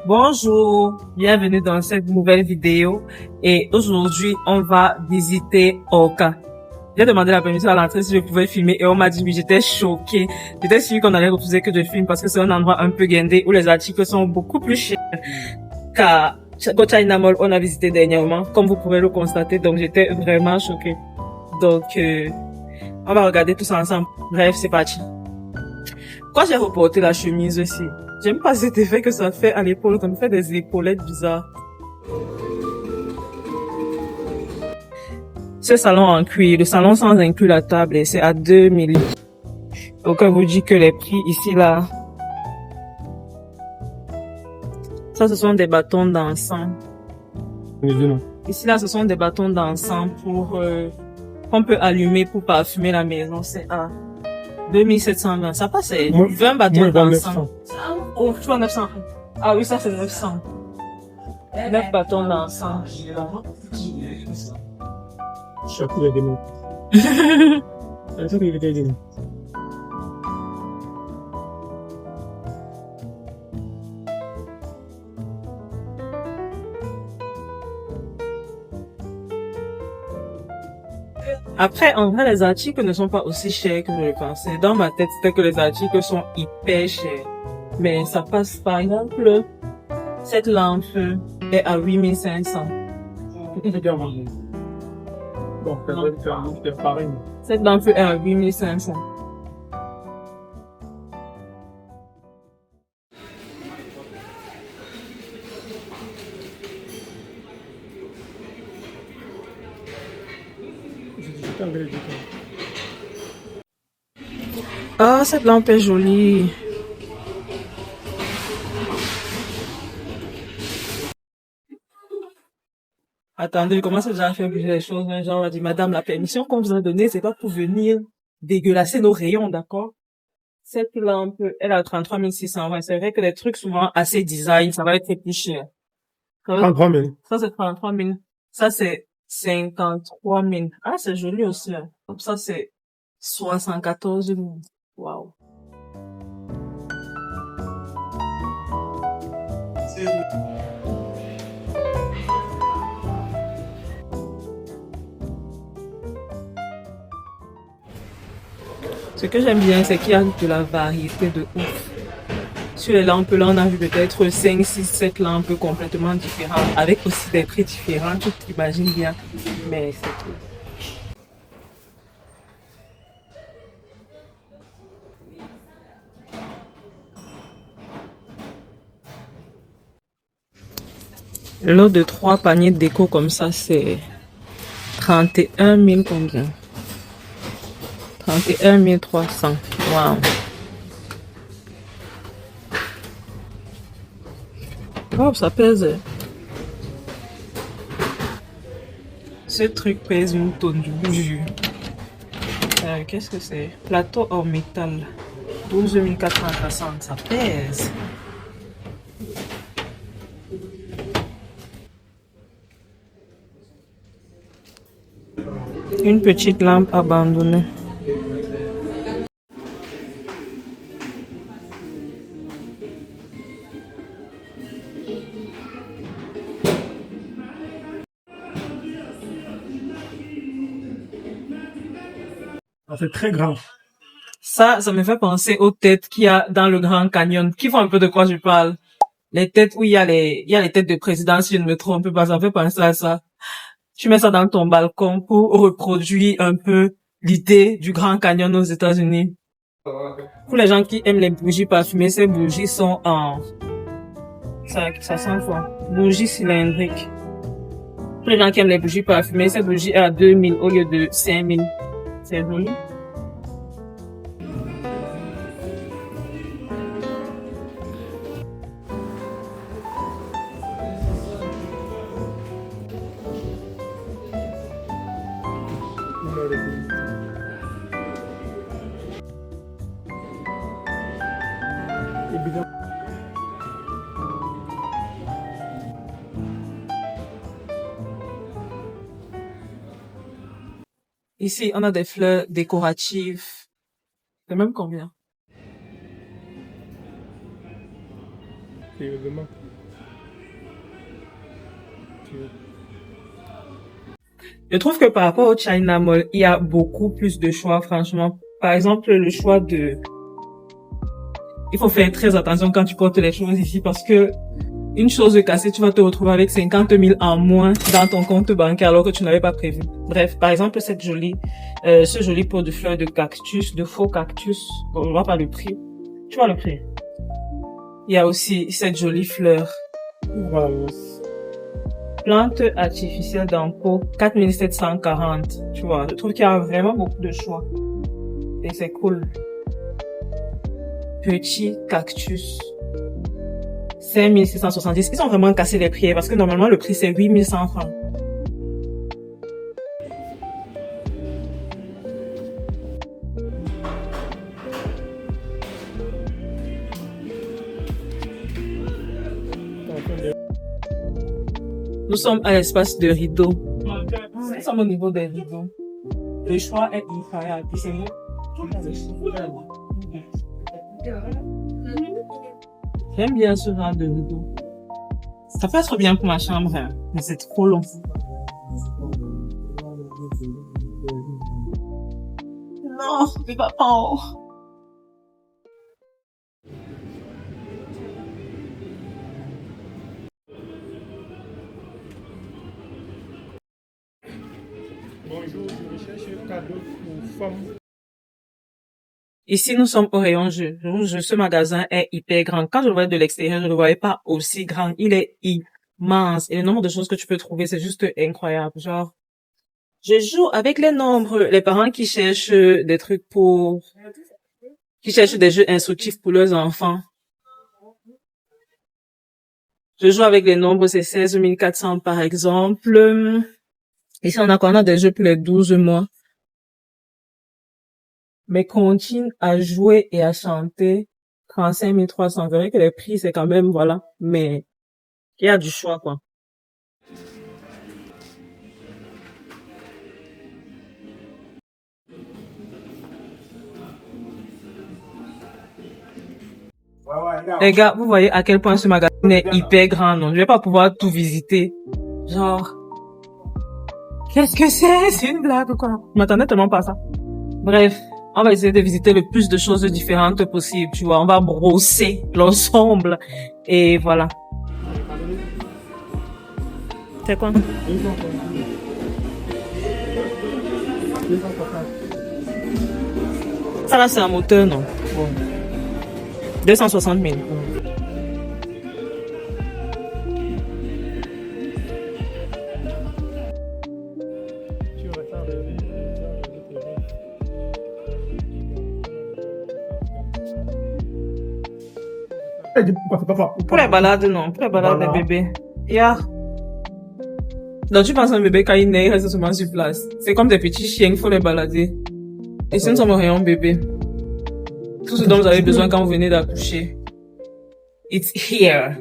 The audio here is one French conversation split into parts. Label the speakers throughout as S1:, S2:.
S1: Bonjour, bienvenue dans cette nouvelle vidéo et aujourd'hui on va visiter Orca. J'ai demandé la permission à l'entrée si je pouvais filmer et on m'a dit oui, j'étais choquée. J'étais sûre qu'on allait refuser que je filme parce que c'est un endroit un peu guindé où les articles sont beaucoup plus chers qu'à China Mall on a visité dernièrement, comme vous pouvez le constater, donc j'étais vraiment choquée. Donc on va regarder tout ça ensemble. Bref, c'est parti. Quand j'ai reporté la chemise aussi, j'aime pas cet effet que ça fait à l'épaule, ça me fait des épaulettes bizarres. Ce salon en cuir, le salon sans inclus la table, c'est à 2000. Donc on vous dit que les prix ici là, ça ce sont des bâtons d'encens. Ici là ce sont des bâtons d'encens pour qu'on peut allumer pour parfumer la maison, c'est à 2720. Ça passe, c'est 20 bâtons d'encens. Oh, tu vois 900. Ah oui, ça c'est 900. 9 bâtons d'encens. Après, en vrai, les articles ne sont pas aussi chers que je le pensais. Dans ma tête, c'était que les articles sont hyper chers. Mais ça passe, par exemple, cette lampe est à 8500. Cette lampe est à 8500. Ah, cette lampe est jolie. Attendez, je commence déjà à faire plusieurs choses. Un genre, on a dit, madame, la permission qu'on vous a donnée, c'est pas pour venir dégueulasser nos rayons, d'accord? Cette lampe, elle a 33 620. C'est vrai que les trucs souvent assez design, ça va être plus cher.
S2: 33 000.
S1: Ça, c'est 33 000. Ça, c'est 53 000. Ah, c'est joli aussi. Hein. Donc, ça, c'est 74 000. Waouh. Ce que j'aime bien, c'est qu'il y a de la variété de ouf. Sur les lampes, là, on a vu peut-être 5, 6, 7 lampes complètement différentes, avec aussi des prix différents, tu t'imagines bien. Mais c'est tout. L'eau de 3 paniers de déco comme ça, c'est 31 000 combien? 31 300. Waouh. Oh, ça pèse. Ce truc pèse une tonne, je vous jure. Qu'est-ce que c'est? Plateau en métal. 12 460. Ça pèse. Une petite lampe abandonnée.
S2: C'est très grand.
S1: Ça me fait penser aux têtes qu'il y a dans le Grand Canyon. Qui font un peu de quoi je parle? Les têtes où il y a les têtes de président, si je ne me trompe pas, ça me fait penser à ça. Tu mets ça dans ton balcon pour reproduire un peu l'idée du Grand Canyon aux États-Unis. Pour les gens qui aiment les bougies parfumées, ces bougies sont en... Ça sent quoi? Bougies cylindriques. Pour les gens qui aiment les bougies parfumées, cette bougie est à 2000 au lieu de 5000. C'est joli. Ici, on a des fleurs décoratives. C'est même combien? Je trouve que par rapport au China Mall, il y a beaucoup plus de choix, franchement. Par exemple, le choix de... Il faut faire très attention quand tu portes les choses ici parce que une chose cassée, tu vas te retrouver avec 50 000 en moins dans ton compte bancaire alors que tu n'avais pas prévu. Bref, par exemple, ce joli pot de fleurs de cactus, de faux cactus. Bon, je vois pas le prix. Tu vois le prix? Il y a aussi cette jolie fleur.
S2: Voilà.
S1: Plante artificielle dans pot, 4740. Tu vois, je trouve qu'il y a vraiment beaucoup de choix. Et c'est cool. Petit cactus. 5670. Ils ont vraiment cassé les prix parce que normalement le prix c'est 8100 francs. Nous sommes à l'espace de rideaux. Nous sommes au niveau des rideaux. Le choix est incroyable. C'est bon. J'aime bien ce genre de rideau. Ça peut être bien pour ma chambre, hein, mais c'est trop long. Non, il va pas en haut.
S2: Bonjour, je recherche un cadeau pour femme.
S1: Ici, nous sommes au rayon jeux. Ce magasin est hyper grand. Quand je le voyais de l'extérieur, je ne le voyais pas aussi grand. Il est immense. Et le nombre de choses que tu peux trouver, c'est juste incroyable. Genre, je joue avec les nombres. Les parents qui cherchent des trucs qui cherchent des jeux instructifs pour leurs enfants. Je joue avec les nombres, c'est 16 400 par exemple. Ici, on a des jeux pour les 12 mois. Mais continue à jouer et à chanter 35 300. C'est vrai que les prix, c'est quand même, voilà. Mais il y a du choix, quoi. Les gars, vous voyez à quel point ce magasin est hyper grand, non? Je vais pas pouvoir tout visiter. Genre, qu'est-ce que c'est? C'est une blague ou quoi? Je m'attendais tellement pas à ça. Bref, on va essayer de visiter le plus de choses différentes possible, tu vois. On va brosser l'ensemble. Et voilà. C'est quoi? Ça là, c'est un moteur, non? Bon. 260 000. Pour les balades, non. Pour les balades des bébés. Yeah. Donc, tu penses à un bébé quand il naît, il reste souvent sur place. C'est comme des petits chiens, il faut les balader. Et si nous sommes au rayon bébé, tout ce dont vous avez besoin quand vous venez d'accoucher, it's here.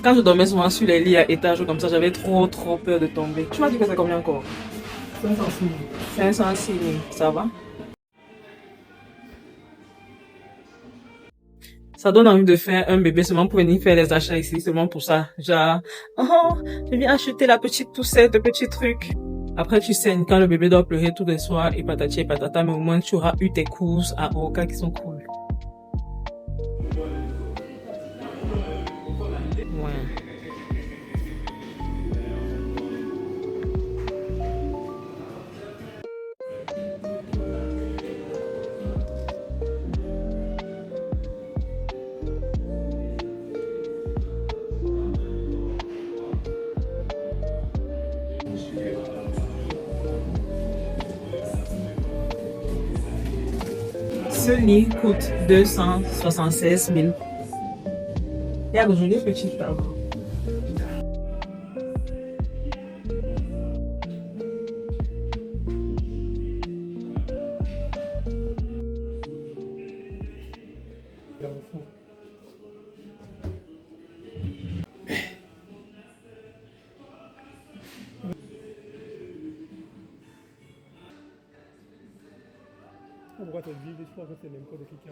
S1: Quand je dormais souvent sur les lits à étage comme ça, j'avais trop peur de tomber. Tu m'as dit que c'est combien encore? 506 000. 506 000, ça va? Ça donne envie de faire un bébé seulement pour venir faire les achats ici, seulement pour ça. Genre, oh, je viens acheter la petite toussette, le petit truc. Après, tu saignes quand le bébé doit pleurer tous les soirs et patati et patata, mais au moins tu auras eu tes courses à Oka qui sont cool. Ouais. Ce lit coûte 276 000. Il y a de jolies petites tables.
S2: Pourquoi tu dis l'histoire que c'est n'importe qui a...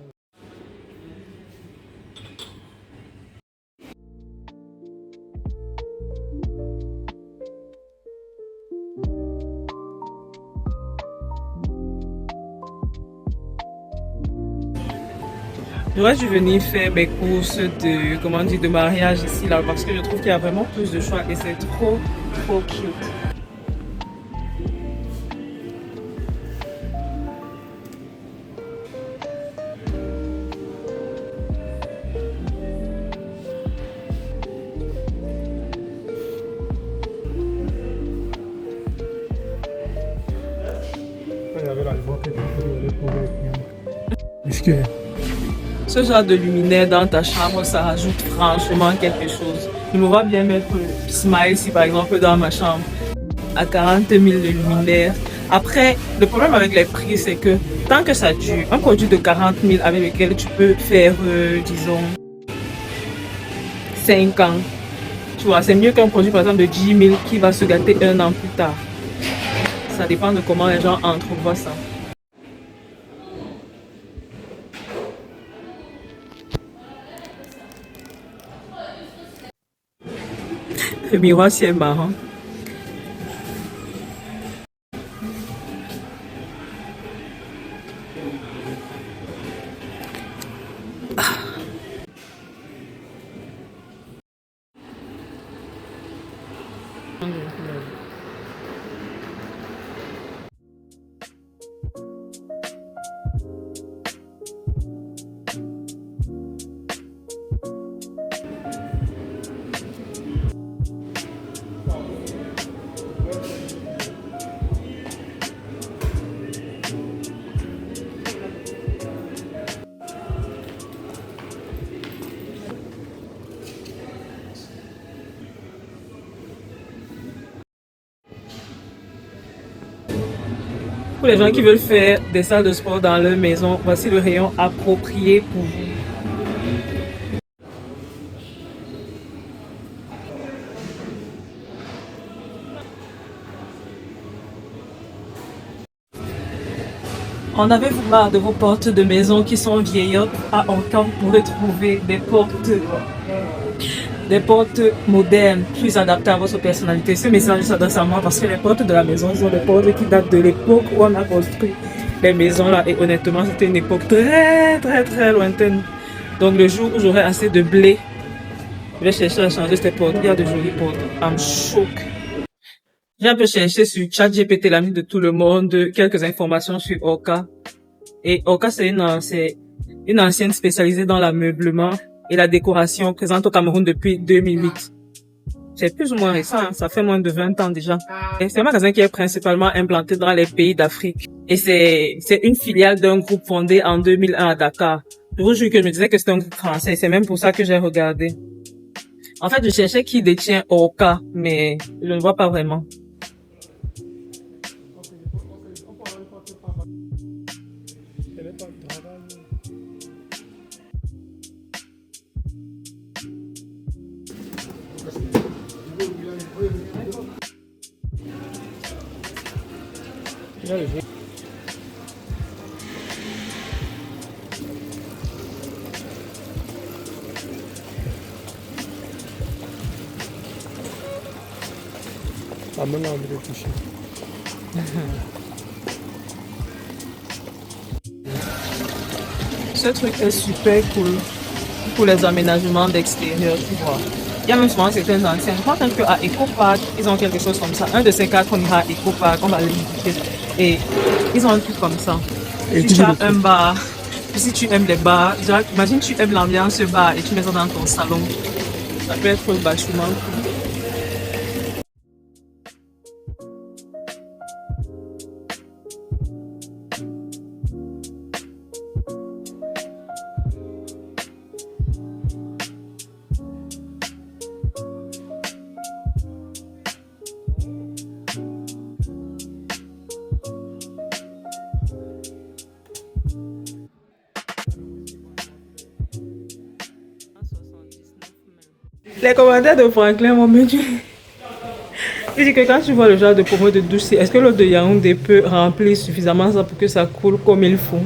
S1: J'aurais dû venir faire mes courses de, comment dire, de mariage ici, là, parce que je trouve qu'il y a vraiment plus de choix et c'est trop, trop cute.
S2: Il y avait la voix que tu pouvais trouver.
S1: Ce genre de luminaire dans ta chambre, ça rajoute franchement quelque chose. Je me vois bien mettre Smile ici, par exemple, dans ma chambre, à 40 000 de luminaire. Après, le problème avec les prix, c'est que tant que ça dure, un produit de 40 000 avec lequel tu peux faire, disons, 5 ans, tu vois, c'est mieux qu'un produit, par exemple, de 10 000 qui va se gâter un an plus tard. Ça dépend de comment les gens entrevoient ça. Le miroir, c'est marrant. Pour les gens qui veulent faire des salles de sport dans leur maison, voici le rayon approprié pour vous. En avez-vous marre de vos portes de maison qui sont vieillottes? À Oka, vous pourrez trouver des portes modernes, plus adaptées à votre personnalité. Ce message s'adresse à moi parce que les portes de la maison sont des portes qui datent de l'époque où on a construit les maisons là. Et honnêtement, c'était une époque très, très, très lointaine. Donc le jour où j'aurai assez de blé, je vais chercher à changer ces portes. Il y a de jolies portes. I'm choc. J'ai un peu cherché sur ChatGPT, l'ami de tout le monde, quelques informations sur Oka. Et Oka, c'est une ancienne spécialisée dans l'ameublement et la décoration présente au Cameroun depuis 2008. C'est plus ou moins récent, hein, ça fait moins de 20 ans déjà. C'est un magasin qui est principalement implanté dans les pays d'Afrique. Et c'est une filiale d'un groupe fondé en 2001 à Dakar. Je vous jure que je me disais que c'était un groupe français, c'est même pour ça que j'ai regardé. En fait, je cherchais qui détient Oka, mais je ne vois pas vraiment.
S2: Ça me donne envie de toucher.
S1: Ce truc est super cool pour les aménagements d'extérieur, tu vois. Il y a même souvent certaines anciennes. Je pense qu'à Eco Park, ils ont quelque chose comme ça. Un de ces cas qu'on ira à Eco Park, on va les visiter. Et ils ont un truc comme ça.
S2: Et
S1: si tu as un bar, si tu aimes les bars, imagine tu aimes l'ambiance bar et tu mets ça dans ton salon. Ça peut être vachement cool. Les commentaires de Franklin m'ont mis. Il dit que quand tu vois le genre de pommeau de douche, est-ce que l'eau de Yaoundé peut remplir suffisamment ça pour que ça coule comme il faut?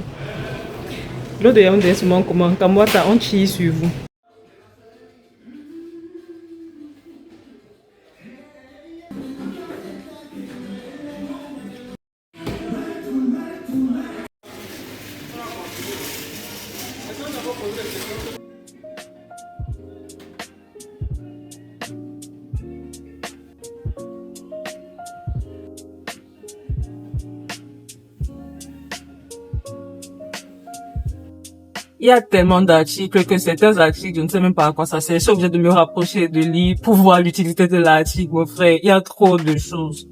S1: L'eau de Yaoundé est souvent comment? Kamwata, on chie sur vous. Il y a tellement d'articles que certains articles, je ne sais même pas à quoi ça sert. Je suis obligée de me rapprocher de lui pour voir l'utilité de l'article, mon frère. Il y a trop de choses.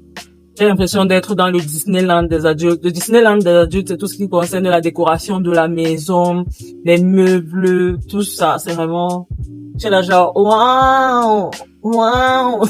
S1: J'ai l'impression d'être dans le Disneyland des adultes. Le Disneyland des adultes, c'est tout ce qui concerne la décoration de la maison, les meubles, tout ça. C'est vraiment, c'est là genre, waouh, waouh.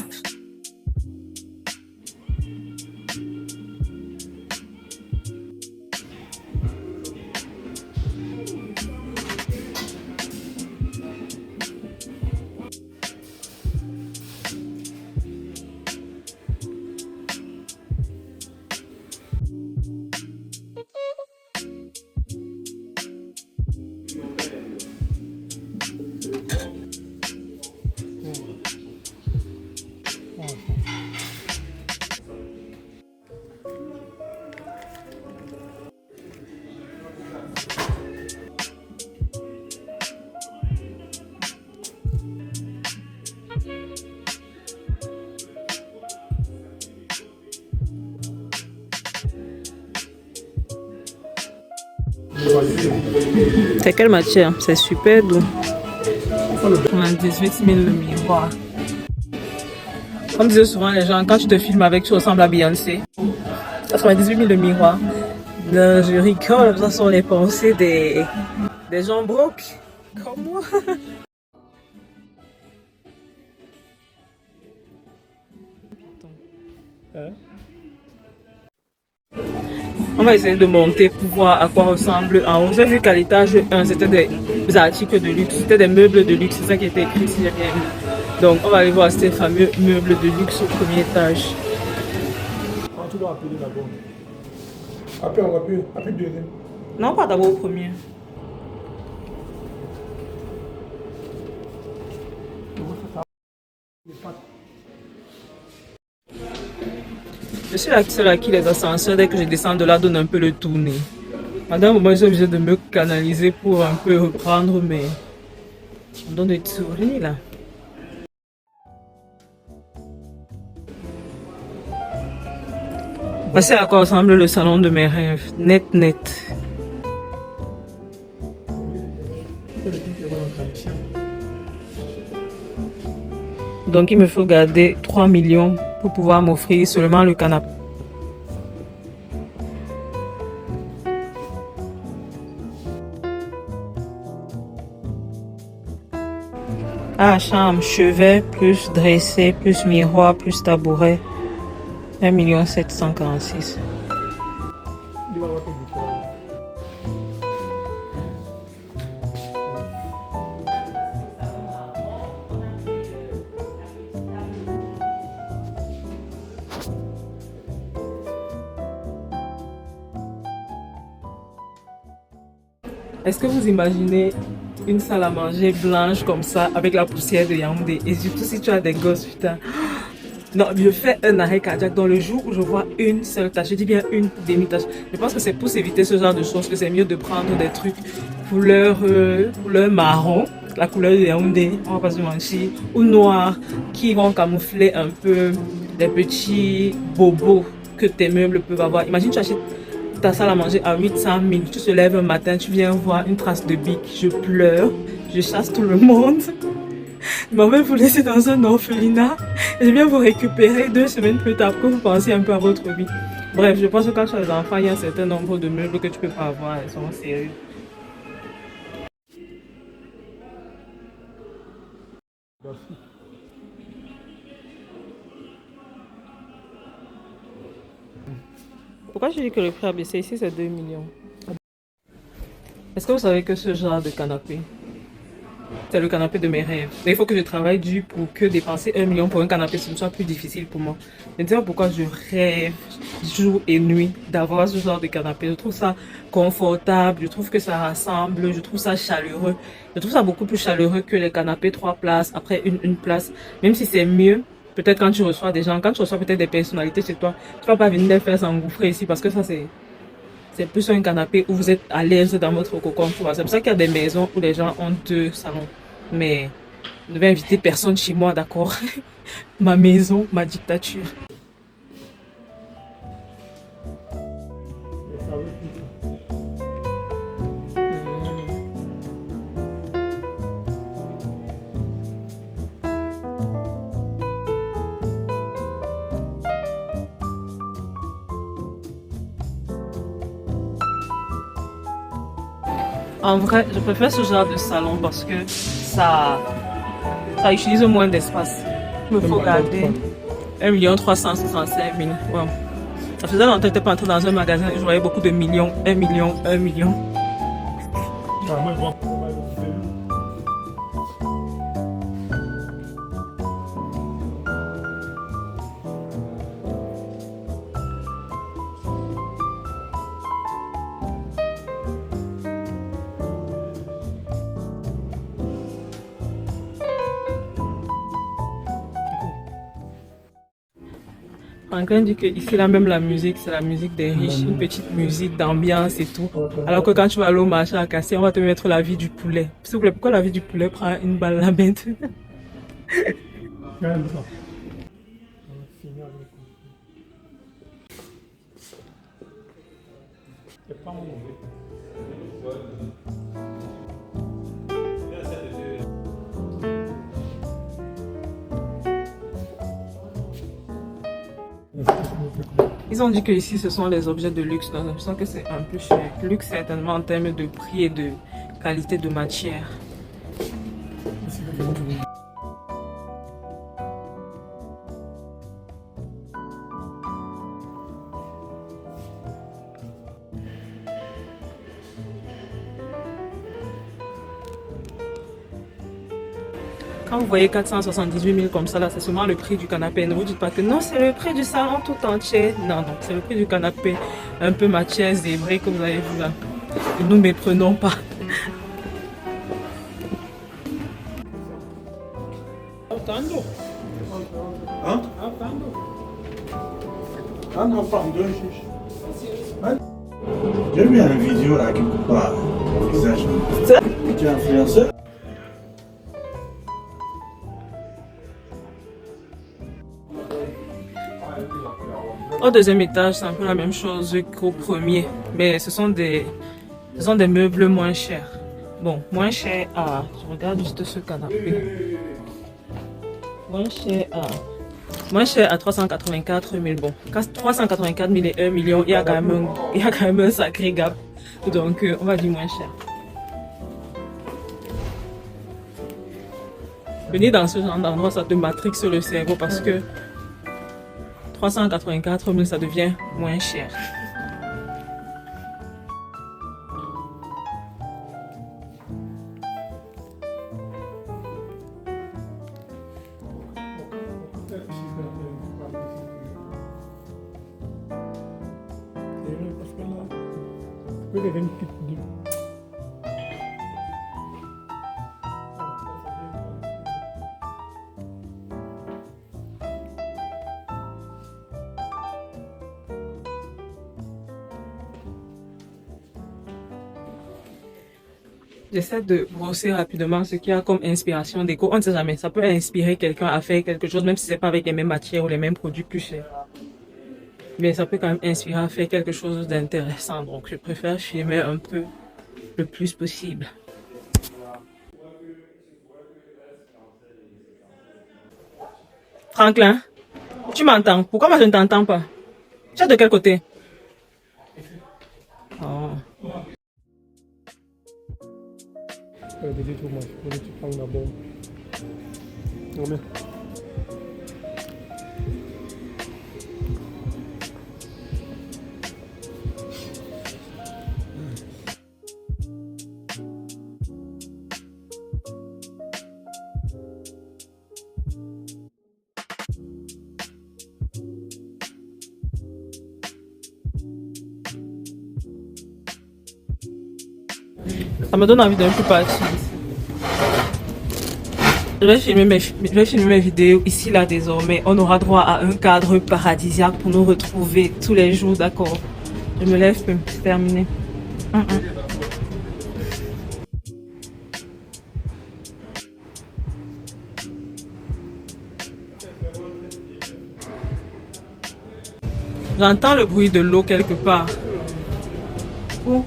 S1: C'est quelle matière? C'est super doux. 98 000 le miroir. Comme disaient souvent les gens, quand tu te filmes avec, tu ressembles à Beyoncé. 98 000 le miroir. Non, je rigole, ça sont les pensées des gens broke, comme moi. On va essayer de monter pour voir à quoi ressemble en haut. J'ai vu qu'à l'étage 1, c'était des articles de luxe, c'était des meubles de luxe, c'est ça qui était écrit si j'ai bien vu. Donc on va aller voir ces fameux meubles de luxe au premier étage.
S2: Quand tu dois appeler d'abord. Après, on va appeler deuxième.
S1: Non, pas d'abord au premier. Je suis la seule à qui les ascenseurs, dès que je descends de là, donnent un peu le tourner. Pendant un moment, je suis obligée de me canaliser pour un peu reprendre mes... On donne des tournées là. Voici à quoi ressemble le salon de mes rêves. Net, net. Donc il me faut garder 3 millions pour pouvoir m'offrir seulement le canapé. Ah, chambre, chevet, plus dressé, plus miroir, plus tabouret. 1 746 000. Est-ce que vous imaginez une salle à manger blanche comme ça avec la poussière de Yaoundé? Et surtout si tu as des gosses, putain. Non, je fais un arrêt cardiaque dans le jour où je vois une seule tache. Je dis bien une demi-tache. Je pense que c'est pour s'éviter ce genre de choses que c'est mieux de prendre des trucs couleur marron, la couleur de Yaoundé, on va pas se mentir, ou noir, qui vont camoufler un peu les petits bobos que tes meubles peuvent avoir. Imagine, tu achètes ta salle à manger à 800 000, tu te lèves un matin, tu viens voir une trace de bic, je pleure, je chasse tout le monde. Je m'en vais vous laisser dans un orphelinat et je viens vous récupérer 2 semaines plus tard pour que vous pensiez un peu à votre vie. Bref, je pense que quand tu as des enfants, il y a un certain nombre de meubles que tu peux pas avoir, ils sont sérieux.
S2: Merci.
S1: Pourquoi je dis que le prix a baissé ici, c'est 2 millions? Est-ce que vous savez que ce genre de canapé, c'est le canapé de mes rêves? Mais il faut que je travaille dur pour que dépenser 1 million pour un canapé, ce soit plus difficile pour moi. Je ne sais pas pourquoi je rêve jour et nuit d'avoir ce genre de canapé. Je trouve ça confortable, je trouve que ça rassemble, je trouve ça chaleureux. Je trouve ça beaucoup plus chaleureux que les canapés 3 places, après une place. Même si c'est mieux, peut-être quand tu reçois des gens, quand tu reçois peut-être des personnalités chez toi, tu vas pas venir les faire s'engouffrer ici parce que ça c'est plus un canapé où vous êtes à l'aise dans votre cocon. C'est pour ça qu'il y a des maisons où les gens ont 2 salons. Mais je ne vais inviter personne chez moi, d'accord? Ma maison, ma dictature. En vrai, je préfère ce genre de salon parce que ça utilise moins d'espace. Il me faut garder 1 365 000. Wow. Ça faisait longtemps que je n'étais pas entrée dans un magasin et je voyais beaucoup de millions. 1 million, 1 million.
S2: Ah, moi, je vois.
S1: Franklin dit que ici là même la musique c'est la musique des riches, une petite musique d'ambiance et tout. Alors que quand tu vas aller au marché à Cassis, on va te mettre la vie du poulet. S'il vous plaît, pourquoi la vie du poulet prend une balle la bête?
S2: Regarde ça. On va finir avec. C'est pas mauvais.
S1: Ils ont dit que ici ce sont les objets de luxe, donc j'ai l'impression que c'est un peu cher. Luxe certainement en termes de prix et de qualité de matière. Quand vous voyez 478 000 comme ça, là, c'est seulement le prix du canapé. Ne vous dites pas que non, c'est le prix du salon tout entier. Non, non, c'est le prix du canapé un peu matière zébré que vous avez vu là. Ne nous méprenons pas.
S2: Hein? Ah non, pas en deux, chiche. Hein?
S3: J'ai vu une vidéo là quelque part, mon visage. Tu es influenceur?
S1: Au deuxième étage, c'est un peu la même chose qu'au premier. Mais ce sont des meubles moins chers. Bon, moins cher à... Je regarde juste ce canapé. Moins cher à 384 000. Bon, 384 000 et 1 million, il y a quand même un sacré gap. Donc, on va dire moins cher. Venir dans ce genre d'endroit, ça te matrixe le cerveau parce que 384 000, ça devient moins cher. J'essaie de brosser rapidement ce qu'il y a comme inspiration déco. On ne sait jamais, ça peut inspirer quelqu'un à faire quelque chose, même si c'est pas avec les mêmes matières ou les mêmes produits plus chers. Mais ça peut quand même inspirer à faire quelque chose d'intéressant. Donc, je préfère filmer un peu le plus possible. Franklin, tu m'entends? Pourquoi moi je ne t'entends pas? Tu es de quel côté? Oh.
S2: Dis tout, moi. Tu prends d'abord. Combien?
S1: Ça me donne envie d'un peu partir ici. Je vais filmer mes vidéos ici, là, désormais. On aura droit à un cadre paradisiaque pour nous retrouver tous les jours, d'accord? Je me lève, c'est terminé. J'entends le bruit de l'eau quelque part. Où?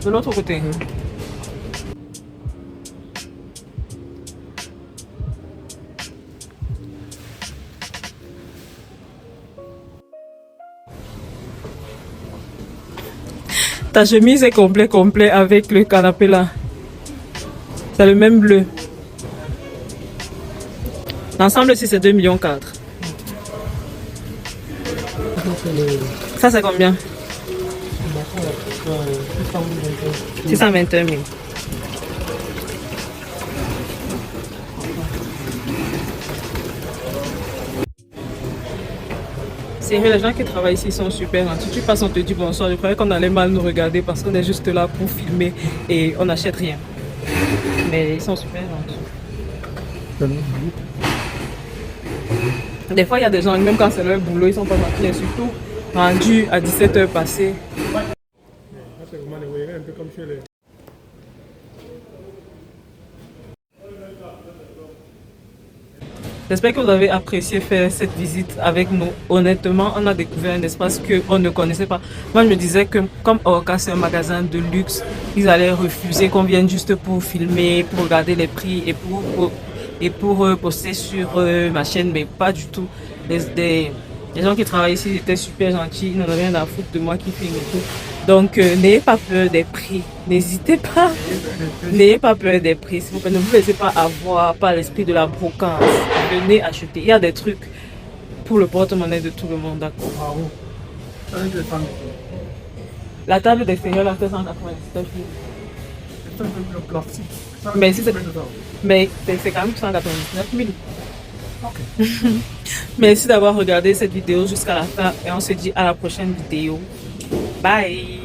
S1: De l'autre côté. Ta chemise est complet avec le canapé là. C'est le même bleu. L'ensemble, si c'est 2,4 millions. Ça, c'est combien? 621 000. Sérieux, les gens qui travaillent ici sont super gentils. Tu passes, on te dit bonsoir. Je croyais qu'on allait mal nous regarder parce qu'on est juste là pour filmer et on n'achète rien. Mais ils sont super gentils. Des fois, il y a des gens, même quand c'est leur boulot, ils sont pas gentils. Et surtout, rendus à 17h passées.
S2: Un peu comme chez les...
S1: J'espère que vous avez apprécié faire cette visite avec nous. Honnêtement, on a découvert un espace qu'on ne connaissait pas. Moi, je me disais que comme Orca, c'est un magasin de luxe, ils allaient refuser qu'on vienne juste pour filmer, pour regarder les prix et pour poster sur ma chaîne, mais pas du tout. Les gens qui travaillent ici étaient super gentils, ils n'en avaient rien à foutre de moi qui filme et tout. Donc, n'ayez pas peur des prix. N'hésitez pas. N'ayez pas peur des prix. S'il vous plaît, ne vous laissez pas avoir par l'esprit de la brocante. Venez acheter. Il y a des trucs pour le porte-monnaie de tout le monde, d'accord? La table d'extérieur, là, c'est 197 000. Mais c'est quand même 199 000. Okay. Merci d'avoir regardé cette vidéo jusqu'à la fin et on se dit à la prochaine vidéo. Bye!